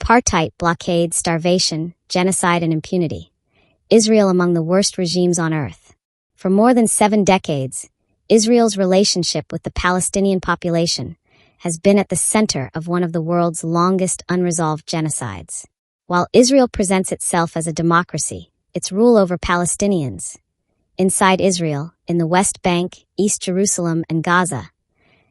Apartheid, blockade, starvation, genocide, and impunity. Israel among the worst regimes on earth. For more than 7 decades, Israel's relationship with the Palestinian population has been at the center of one of the world's longest unresolved genocides. While Israel presents itself as a democracy, its rule over Palestinians, inside Israel, in the West Bank, East Jerusalem, and Gaza,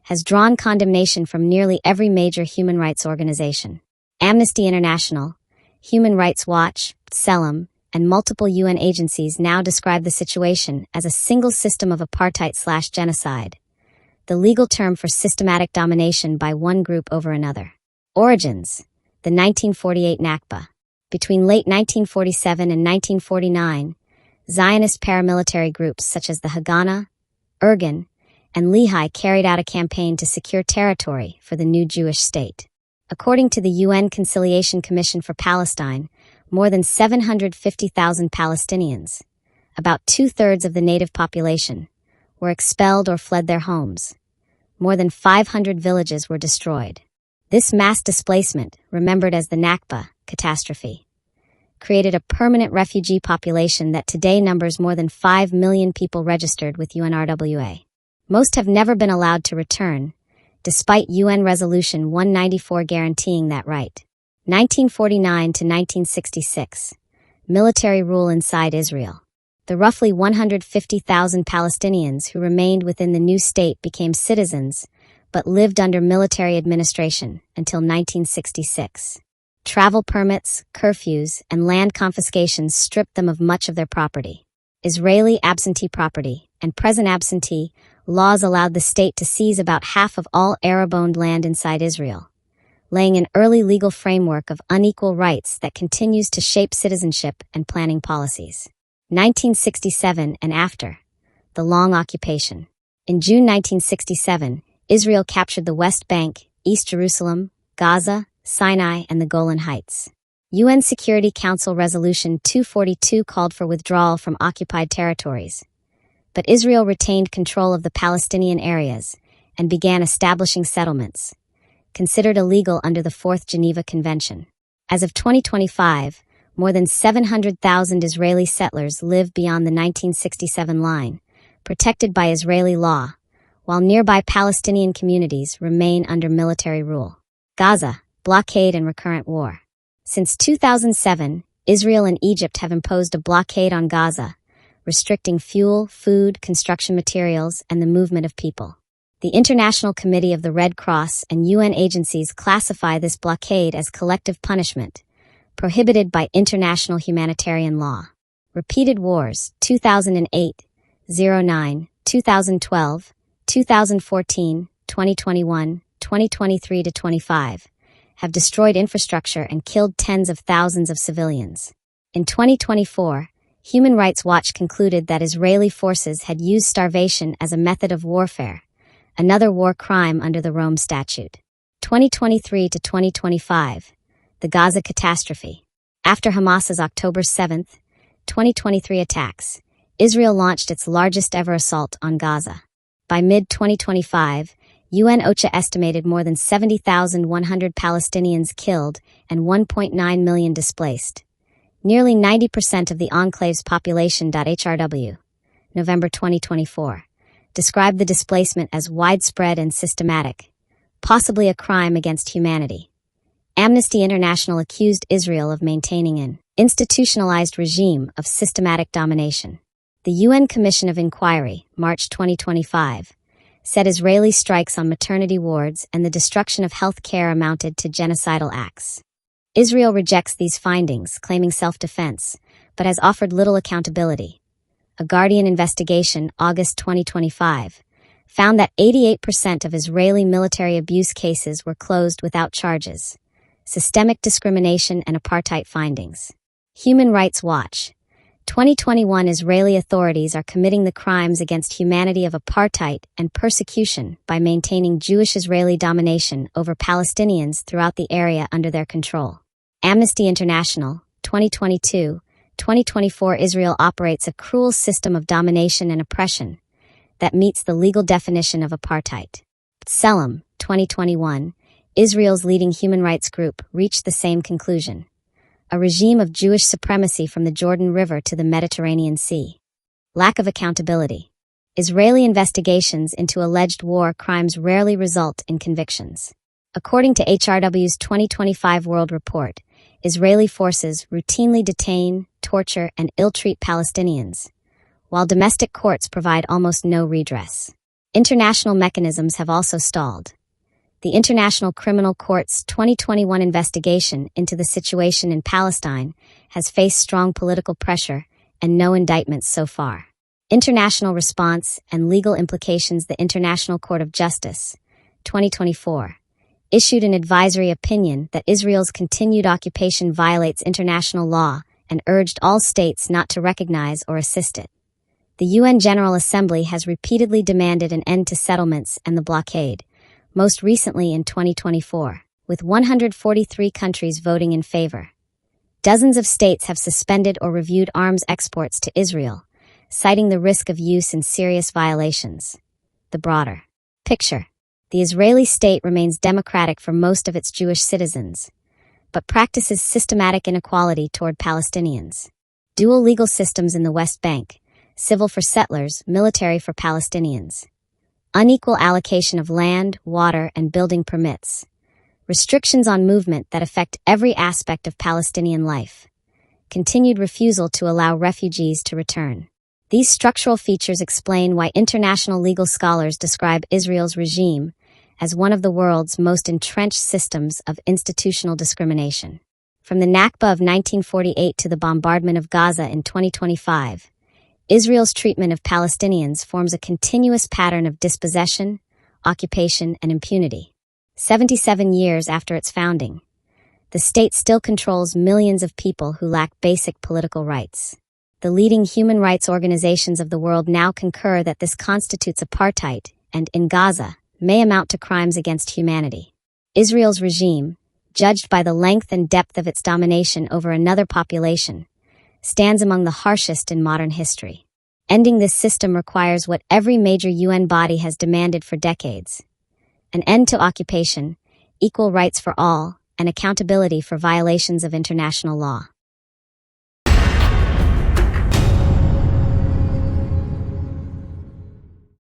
has drawn condemnation from nearly every major human rights organization. Amnesty International, Human Rights Watch, Selim, and multiple UN agencies now describe the situation as a single system of apartheid/genocide, the legal term for systematic domination by one group over another. Origins: the 1948 Nakba. Between late 1947 and 1949, Zionist paramilitary groups such as the Haganah, Irgun, and Lehi carried out a campaign to secure territory for the new Jewish state. According to the UN Conciliation Commission for Palestine, more than 750,000 Palestinians, about 2/3 of the native population, were expelled or fled their homes. More than 500 villages were destroyed. This mass displacement, remembered as the Nakba catastrophe, created a permanent refugee population that today numbers more than 5 million people registered with UNRWA. Most have never been allowed to return, despite UN Resolution 194 guaranteeing that right. 1949 to 1966. Military rule inside Israel. The roughly 150,000 Palestinians who remained within the new state became citizens, but lived under military administration until 1966. Travel permits, curfews, and land confiscations stripped them of much of their property. Israeli absentee property and present absentee laws allowed the state to seize about half of all Arab-owned land inside Israel, laying an early legal framework of unequal rights that continues to shape citizenship and planning policies. 1967 and after. The long occupation. In June 1967, Israel captured the West Bank, East Jerusalem, Gaza, Sinai, and the Golan Heights. UN Security Council Resolution 242 called for withdrawal from occupied territories, but Israel retained control of the Palestinian areas and began establishing settlements, considered illegal under the Fourth Geneva Convention. As of 2025, more than 700,000 Israeli settlers live beyond the 1967 line, protected by Israeli law, while nearby Palestinian communities remain under military rule. Gaza, blockade and recurrent war. Since 2007, Israel and Egypt have imposed a blockade on Gaza, restricting fuel, food, construction materials, and the movement of people. The International Committee of the Red Cross and UN agencies classify this blockade as collective punishment, prohibited by international humanitarian law. Repeated wars: 2008, 09, 2012, 2014, 2021, 2023 to 25, have destroyed infrastructure and killed tens of thousands of civilians. In 2024, Human Rights Watch concluded that Israeli forces had used starvation as a method of warfare, another war crime under the Rome Statute. 2023 to 2025, the Gaza catastrophe. After Hamas's October 7, 2023 attacks, Israel launched its largest ever assault on Gaza. By mid-2025, UN OCHA estimated more than 70,100 Palestinians killed and 1.9 million displaced. Nearly 90% of the enclave's population. HRW, November 2024, described the displacement as widespread and systematic, possibly a crime against humanity. Amnesty International accused Israel of maintaining an institutionalized regime of systematic domination. The UN Commission of Inquiry, March 2025, said Israeli strikes on maternity wards and the destruction of health care amounted to genocidal acts. Israel rejects these findings, claiming self-defense, but has offered little accountability. A Guardian investigation, August 2025, found that 88% of Israeli military abuse cases were closed without charges. Systemic discrimination and apartheid findings. Human Rights Watch. 2021 Israeli authorities are committing the crimes against humanity of apartheid and persecution by maintaining Jewish Israeli domination over Palestinians throughout the area under their control. Amnesty International, 2022-2024 Israel operates a cruel system of domination and oppression that meets the legal definition of apartheid. Selim, 2021, Israel's leading human rights group reached the same conclusion: a regime of Jewish supremacy from the Jordan River to the Mediterranean Sea. Lack of accountability. Israeli investigations into alleged war crimes rarely result in convictions. According to HRW's 2025 World Report, Israeli forces routinely detain, torture, and ill-treat Palestinians, while domestic courts provide almost no redress. International mechanisms have also stalled. The International Criminal Court's 2021 investigation into the situation in Palestine has faced strong political pressure and no indictments so far. International response and legal implications. The International Court of Justice, 2024, issued an advisory opinion that Israel's continued occupation violates international law and urged all states not to recognize or assist it. The UN General Assembly has repeatedly demanded an end to settlements and the blockade, most recently in 2024, with 143 countries voting in favor. Dozens of states have suspended or reviewed arms exports to Israel, citing the risk of use in serious violations. The broader picture. The Israeli state remains democratic for most of its Jewish citizens, but practices systematic inequality toward Palestinians. Dual legal systems in the West Bank, civil for settlers, military for Palestinians. Unequal allocation of land, water, and building permits. Restrictions on movement that affect every aspect of Palestinian life. Continued refusal to allow refugees to return. These structural features explain why international legal scholars describe Israel's regime as one of the world's most entrenched systems of institutional discrimination. From the Nakba of 1948 to the bombardment of Gaza in 2025, Israel's treatment of Palestinians forms a continuous pattern of dispossession, occupation, and impunity. 77 years after its founding, the state still controls millions of people who lack basic political rights. The leading human rights organizations of the world now concur that this constitutes apartheid and, in Gaza, may amount to crimes against humanity. Israel's regime, judged by the length and depth of its domination over another population, stands among the harshest in modern history. Ending this system requires what every major UN body has demanded for decades: an end to occupation, equal rights for all, and accountability for violations of international law.